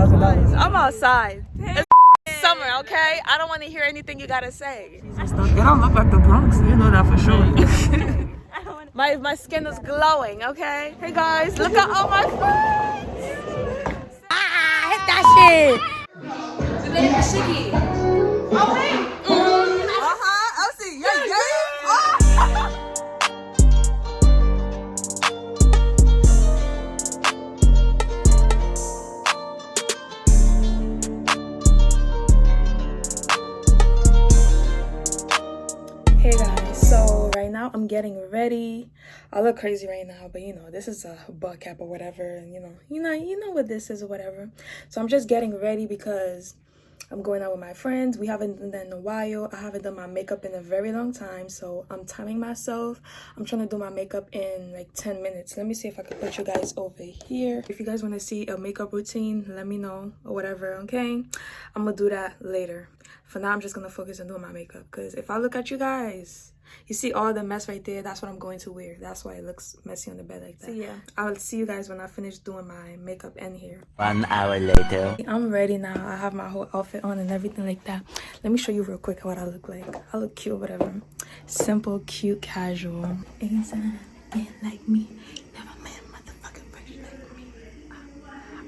$1,000. I'm outside. It's summer, okay? I don't want to hear anything you gotta say. It don't look like the Bronx, you know that for sure. My skin is glowing, okay? Hey guys, look at all my friends! Hit that shit! Oh wait! Elsie, yeah. Hey guys, so right now I'm getting ready. I look crazy right now, but you know, this is a butt cap or whatever, and you know what this is or whatever. So I'm just getting ready because I'm going out with my friends. We haven't done that in a while. I haven't done my makeup in a very long time, so I'm timing myself. I'm trying to do my makeup in like 10 minutes. Let me see if I can put you guys over here. If you guys want to see a makeup routine, let me know or whatever, okay? I'm gonna do that later. For now, I'm just gonna focus on doing my makeup, because if I look at you guys, you see all the mess right there? That's what I'm going to wear. That's why it looks messy on the bed like that. So yeah, I'll see you guys when I finish doing my makeup in here. 1 hour later. I'm ready now. I have my whole outfit on and everything like that. Let me show you real quick what I look like. I look cute, whatever. Simple, cute, casual. Anytime, man like me. Never met a motherfucking person like me.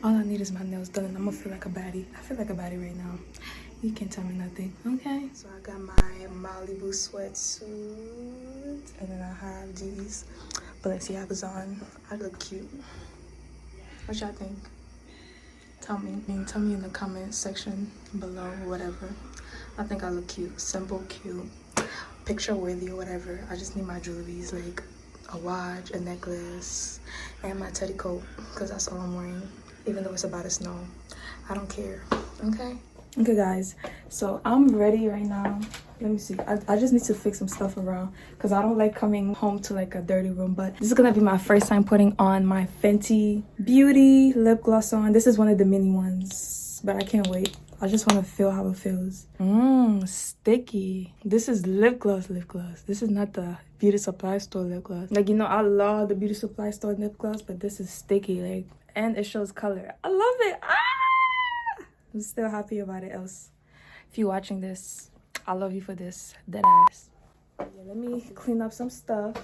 All I need is my nails done and I'm gonna feel like a baddie. I feel like a baddie right now. You can't tell me nothing, okay? So I got my Malibu sweatsuit, and then I have these Balenciagas on. I look cute. What y'all think? Tell me in the comment section below, whatever. I think I look cute, simple, cute, picture worthy or whatever. I just need my jewelries, like a watch, a necklace, and my teddy coat, because that's all I'm wearing, even though it's about to snow. I don't care, okay? Okay guys, so I'm ready right now. Let me see. I just need to fix some stuff around because I don't like coming home to like a dirty room. But this is gonna be my first time putting on my Fenty Beauty lip gloss on. This is one of the mini ones, but I can't wait. I just want to feel how it feels. Sticky. This is lip gloss. This is not the beauty supply store lip gloss. Like, you know, I love the beauty supply store lip gloss, but this is sticky, like, and it shows color. I love it. I'm still happy about it. Else, if you're watching this, I love you for this, dead ass. Yeah, let me clean up some stuff,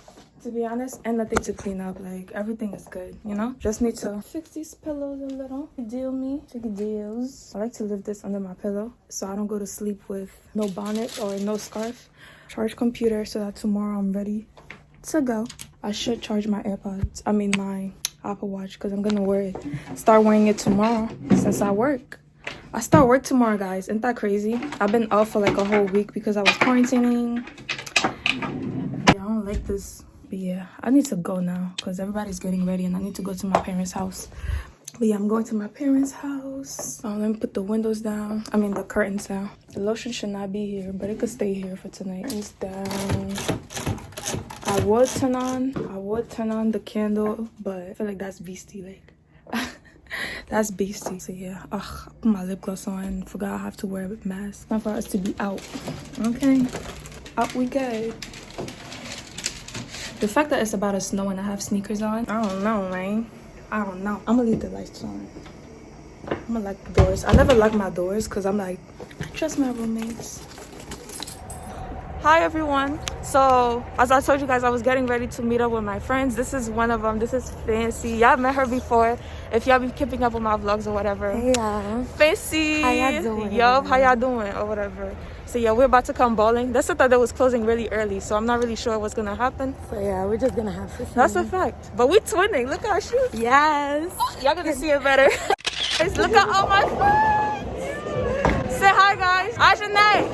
to be honest, and nothing to clean up. Like, everything is good, you know? Just need to fix these pillows a little. Deal me, take deals. I like to leave this under my pillow so I don't go to sleep with no bonnet or no scarf. Charge computer so that tomorrow I'm ready to go. I should charge my AirPods, my Apple Watch, because I'm gonna wear it. Start wearing it tomorrow since I work. I start work tomorrow, guys. Isn't that crazy? I've been off for like a whole week because I was quarantining. Yeah, I don't like this. But yeah, I need to go now because everybody's getting ready and I need to go to my parents' house. But yeah, I'm going to my parents' house. Let me put the windows down. The curtains down. The lotion should not be here, but it could stay here for tonight. It's down. I would turn on the candle, but I feel like that's beastie, like. That's beastie. So yeah, I put my lip gloss on. Forgot I have to wear a mask. Time for us to be out. Okay, out we go. The fact that it's about to snow and I have sneakers on, I don't know, man. I don't know. I'm gonna leave the lights on. I'm gonna lock the doors. I never lock my doors because I'm like, I trust my roommates. Hi everyone. So as I told you guys, I was getting ready to meet up with my friends. This is one of them. This is Fancy. Y'all met her before if y'all been keeping up with my vlogs or whatever. Hey y'all. Fancy. How y'all doing? Yup, how y'all doing or whatever. So yeah, we're about to come bowling. That's the thought that was closing really early, so I'm not really sure what's gonna happen. So yeah, we're just gonna have to see. That's a fact. But we twinning. Look at our shoes. Yes. Y'all gonna see it better. Guys, look at all my friends. Say hi guys. Hi Janae.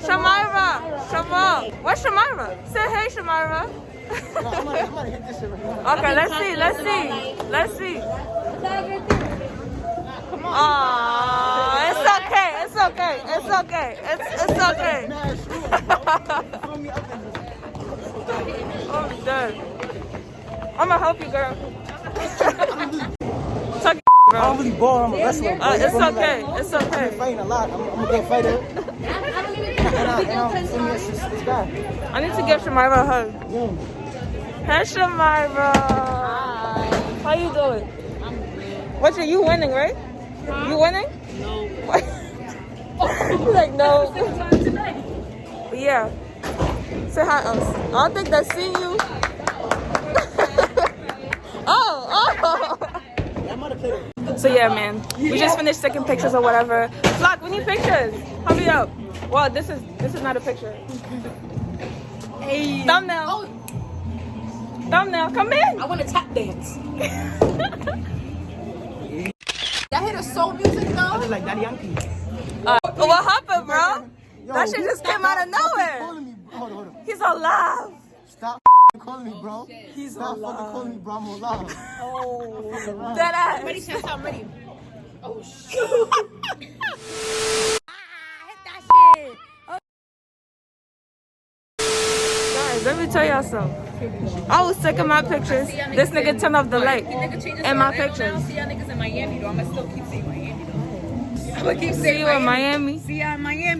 Shamira. Shamal. Where's Shamira? Say hey, Shamira. I'm gonna hit this shit right now. Okay, let's see. Come on. It's okay. I'm dead. I'm gonna help you, girl. Tuck bro. I don't really ball, I'm a wrestler. It's okay. I've been fighting a lot. I'm a good fighter. I need to give Shamira a hug. Hey, Shamira. Hi. How you doing? I'm great. What you winning, right? You winning? No. He's like, no. But yeah. Say hi else. I don't think they've seen you. Oh. So yeah, man. We just finished taking pictures or whatever. Flock, we need pictures. Hurry up. Well, this is not a picture. Hey. Thumbnail. Oh, Thumbnail, come in. I want to tap dance. Y'all hear the soul music though? I look like Daddy Yankee. What happened, bro? Yo, That shit just came out of nowhere. Calling me. Hold on. He's alive. Stop calling me, bro. He's Stop alive. fucking calling me, bro. I'm alive. Oh. Dead ass. Ready, Chance, I'm ready. Oh shit. Hit that shit. Guys, let me tell y'all something. I was taking my pictures. This nigga turned off the light in my pictures. See y'all niggas in Miami though. I'ma still keep saying Miami though. I'ma keep See saying you in Miami. See y'all in Miami.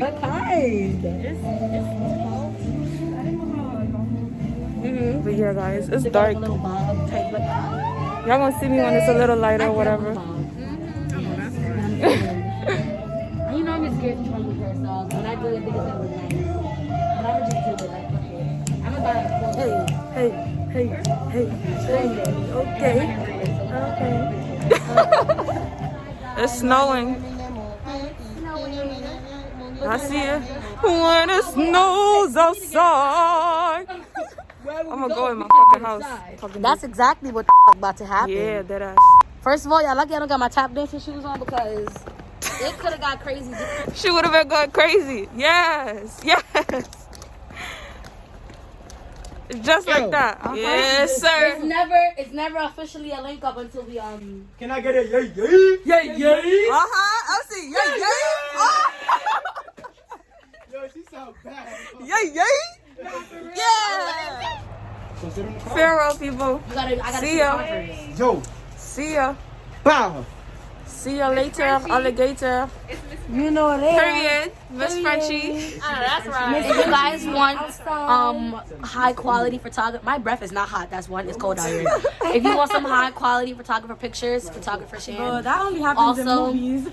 But yeah, guys, it's dark. Y'all gonna see me when it's a little lighter or whatever. You know I'm just scared to try with her, so when I do it, think it's gonna look nice. But I'm just do it like, I'm gonna buy Okay. It's snowing. I see it when it snows outside. I'm gonna go in my fucking house. That's exactly what the fuck about to happen. Yeah, that ass. First of all, y'all lucky I don't got my tap dancing shoes on because it could have got crazy. She would have been going crazy. Yes. Just like that. Yes, sir. It's never officially a link up until we Can I get a yay yay? I see. Yo, she sound bad. Yeah. Farewell, people. I gotta See ya. Yo, See ya. bow. See ya later, alligator. You know it is. Period. Miss Frenchie. That's right. If you guys want high quality photography, my breath is not hot. That's one. It's cold out here. If you want some high quality photographer pictures, photographer Shan. That only happens in movies.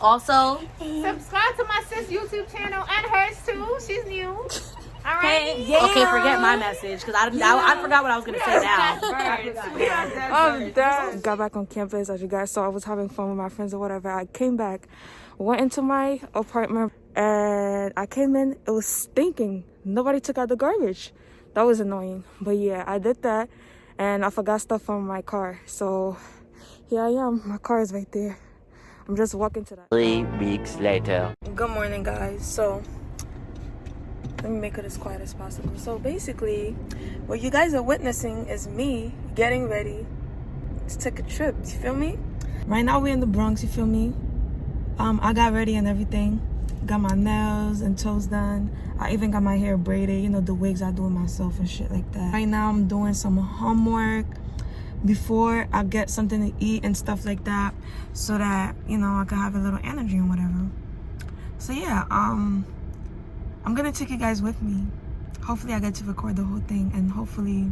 Also, Subscribe to my sis YouTube channel and hers too. She's new. All right. okay, forget my message because I forgot what I was gonna say now. I'm done. Got back on campus, as you guys saw. I was having fun with my friends or whatever. I came back, went into my apartment, and I came in. It was stinking. Nobody took out the garbage. That was annoying. But yeah, I did that, and I forgot stuff from my car. So here I am. My car is right there. I'm just walking to that. 3 weeks later. Good morning, guys. So let me make it as quiet as possible. So basically, what you guys are witnessing is me getting ready to take a trip. You feel me? Right now we're in the Bronx. You feel me? I got ready and everything. Got my nails and toes done. I even got my hair braided. You know, the wigs I do it myself and shit like that. Right now I'm doing some homework before I get something to eat and stuff like that, so that, you know, I can have a little energy and whatever. So yeah, I'm gonna take you guys with me. Hopefully I get to record the whole thing, and hopefully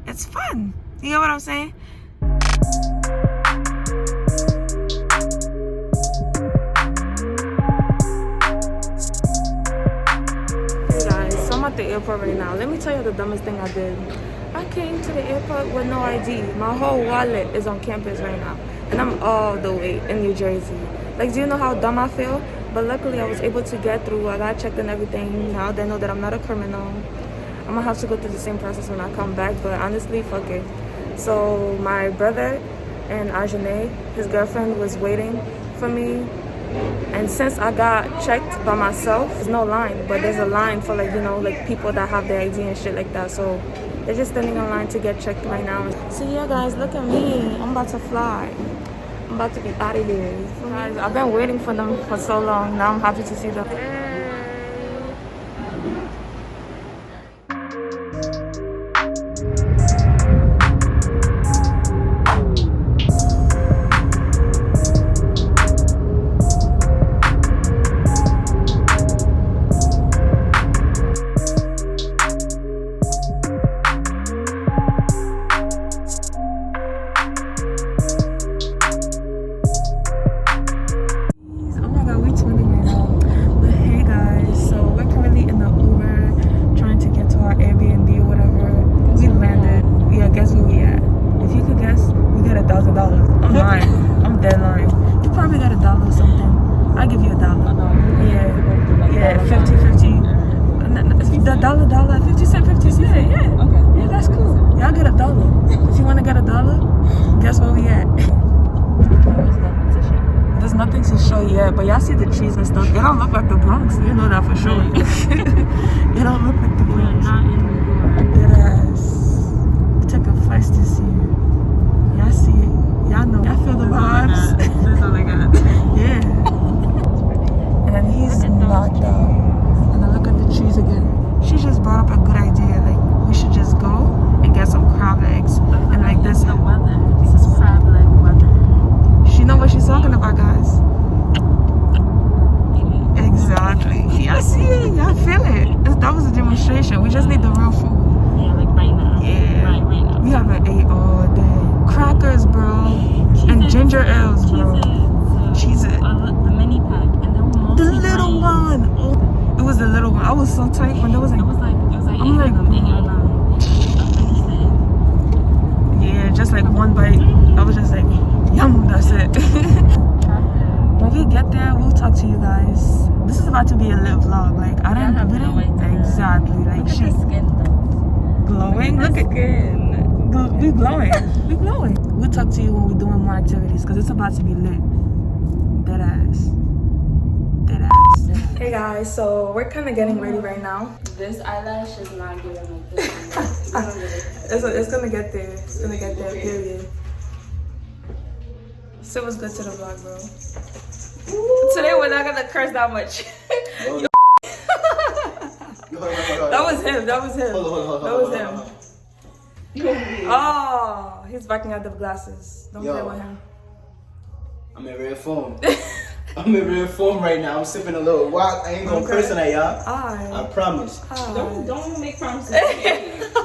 it's fun. You know what I'm saying? Hey guys, so I'm at the airport right now. Let me tell you the dumbest thing I did. I came to the airport with no ID. My whole wallet is on campus right now, and I'm all the way in New Jersey. Like, do you know how dumb I feel? But luckily I was able to get through. I got checked and everything. Now they know that I'm not a criminal. I'm gonna have to go through the same process when I come back, but honestly, fuck it. So my brother and Ajane, his girlfriend, was waiting for me. And since I got checked by myself, there's no line, but there's a line for, like, you know, like people that have their ID and shit like that. So they're just standing in line to get checked right now. So yeah, guys, look at me. I'm about to fly. I'm about to be out of here. Guys, I've been waiting for them for so long. Now I'm happy to see them. $1,000. I'm lying. I'm dead lying. You probably got $1 or something. I'll give you $1. Yeah, 50-50. The dollar, 50 cent, 50 cent. Yeah. Okay. Yeah, that's cool. Y'all get $1. If you want to get $1, guess where we at? There's nothing to show yet, but y'all see the trees and stuff. It don't look like the Bronx. You know that for sure. It don't look like the Bronx. Dead ass. Took a flight to see it. Y'all see it. Y'all know. Y'all feel the vibes. That's all I got. Yeah. And then he's knocked out. And then look at the trees again. She just brought up a good idea. Like, we should just go and get some crab legs. And like this. The weather. This is crab leg weather. She know what she's talking about, guys. Exactly. Y'all see it. Y'all feel it. That was a demonstration. We just need the real food. Yeah, like right now. Yeah. Right now. We haven't ate all day. Crackers, bro. And ginger ales, bro. Cheez-It. The mini pack. And then The little one. Oh, it was the little one. I was so tight when there was like. I'm like, yeah, just like one bite. I was just like, yum, that's it. When we get there, we'll talk to you guys. This is about to be a lit vlog. Like, I didn't have exactly. Like, she's glowing. Look at skin. We glowing. We glowing. We'll talk to you when we're doing more activities because it's about to be lit. Dead ass. Dead ass. Hey guys, so we're kind of getting ready right now. This eyelash is not giving like this. It's gonna get there. It's gonna get there, period. So it was good to the vlog, bro. Today we're not gonna curse that much. That was him. That was him. That was him. Oh, he's backing out the glasses. Don't play with him. I'm in red form. I'm in red form right now. I'm sipping a little wok. I ain't gonna curse on that, y'all. I promise. Don't make promises.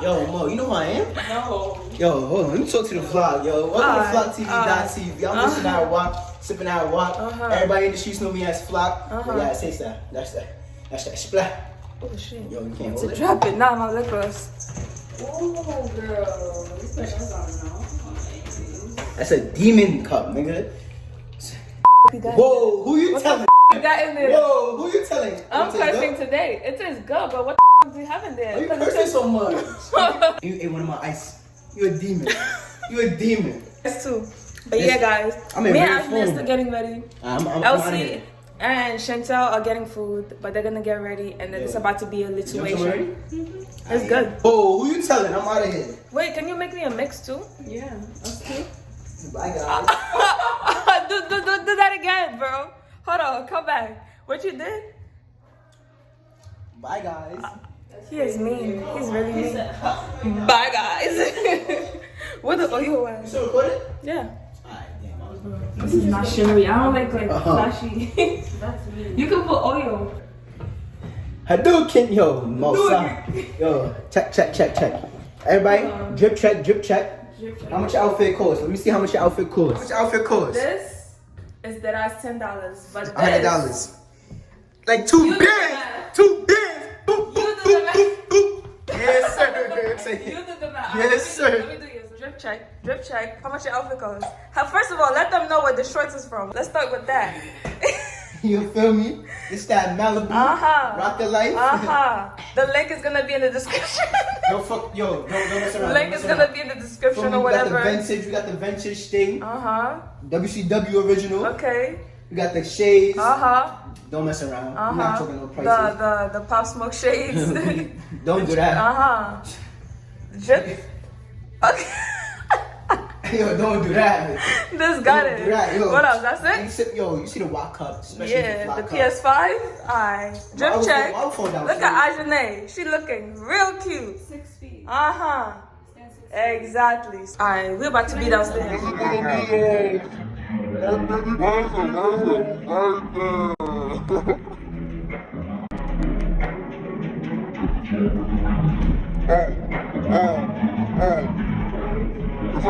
Yo, Mo, you know who I am? No. Yo, hold on. Let me talk to the vlog, yo. Welcome to FlockTV.tv. I'm listening out wok, sipping out wok. Everybody in the streets know me as Flock. Yeah, say that. That's that splat. Oh shit. Yo, you can't To hold it. drop it, not my lip gloss. Oh, girl. You put those on now. That's a demon cup, nigga. Whoa, who you telling? You got in there. Whoa, who you telling? I'm cursing today. It tastes good, but what the do you have in there? Why you cursing so much? You ate one of my ice. You a demon. You a demon. It's too. But yeah, guys. I'm in me and red Ashley are form. still getting ready. I'm Elsie and Chantel are getting food, but they're gonna get ready, and then it's about to be a situation. It's good. Oh, who you telling? I'm out of here. Wait, can you make me a mix too? Yeah, us too. Bye, guys. do that again, bro. Hold on, come back. What you did? Bye, guys. He is mean. He's really mean. Bye, guys. What the oil was? You still recording? Yeah. Alright, damn. This is not shimmery. I don't like flashy. That's me. You can put oil. Hadouken, yo, Mosa. Yo, check. Everybody, drip check. How much your outfit cost? Let me see how much your outfit cost. How much your outfit cost? This is that ass $10, but this $100. Like 2 bands. 2 bands. Boop, boop, boop, boop, boop. Yes, sir. You do the math. Yes, sir. Let me do yours. Drip check. How much your outfit cost? First of all, let them know where the shorts is from. Let's start with that. You feel me? It's that Malibu. Rock the life. The link is gonna be in the description. Don't mess around. Link is gonna be in the description or whatever. We got the vintage thing. WCW original. Okay. We got the shades. Don't mess around. I'm not talking no prices. The Pop Smoke shades. Don't do that. Drip. Okay. Yo, don't do that. This got it. Yo, what else? That's it? Yo, you see the Wok cup, especially the PS5. Alright. Drip check. Look at Ajane. She looking real cute. 6 feet. Exactly. Alright, we're about to be downstairs. Is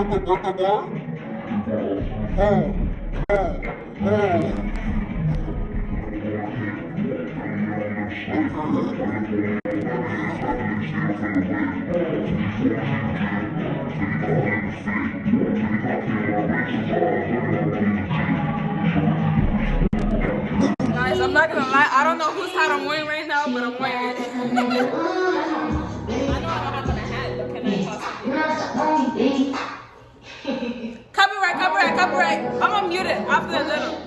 that the boy? Oh. not gonna lie, I don't know whose hat I'm wearing right now, but I'm wearing it. I know I don't have on a hat, but can I possibly? Copyright. I'm gonna mute it after a little.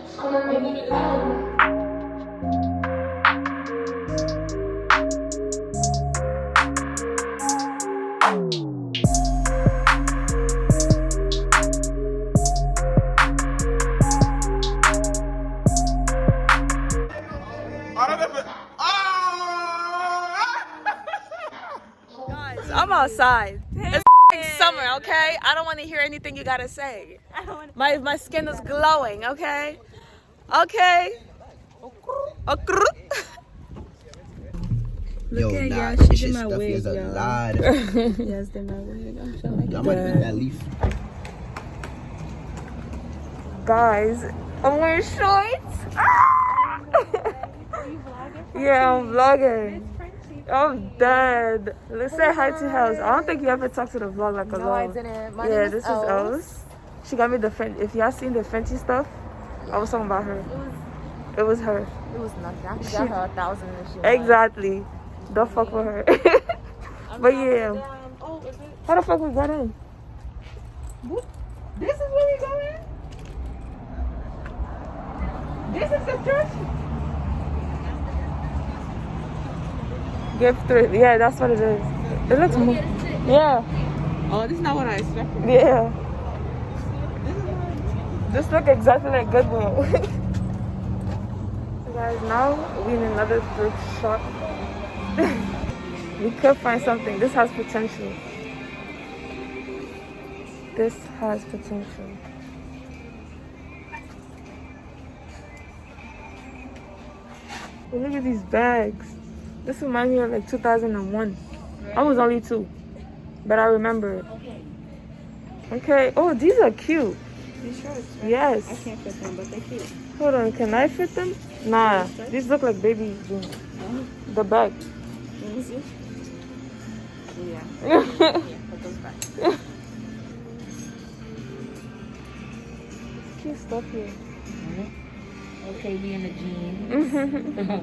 Guys, I'm outside. It's summer, okay? I don't want to hear anything you gotta say. My skin is glowing, okay? Okay. Yo, at nah, y'all, this she's shit in my stuffy wig, as a y'all. lot. Yes, they're my wig. I'm feeling like I might have been that leaf. Guys, I'm wearing shorts. Yeah, I'm vlogging. I'm dead. Let's say hi to House. I don't think you ever talked to the vlog like alone. No, I didn't. My Yeah, name this is Els. Els. She got me the Fenty. If y'all seen the Fenty stuff, I was talking about her. It was her. It was nothing. I could get her 1,000 and she Exactly. Don't fuck with her. But yeah. How the fuck we got in? This is where we going? This is the church? Gift thrift. Yeah, that's what it is. It looks more. Yeah. Oh, this is not what I expected. Yeah. This look exactly like Goodwill. So guys, now we in another thrift shop. We could find something. This has potential. This has potential. Oh, look at these bags. This reminds me of like 2001. I was only 2, but I remember it. Okay. Oh, these are cute. These shorts, right? Yes. I can't fit them, but they're cute. Hold on, can I fit them? Nah, these look like baby jeans. The back. Let me see. Yeah. Put those back. Cute stuff here. Okay, we in the jeans.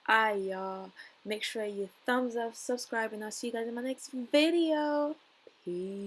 Alright, y'all. Make sure you thumbs up, subscribe, and I'll see you guys in my next video. Peace.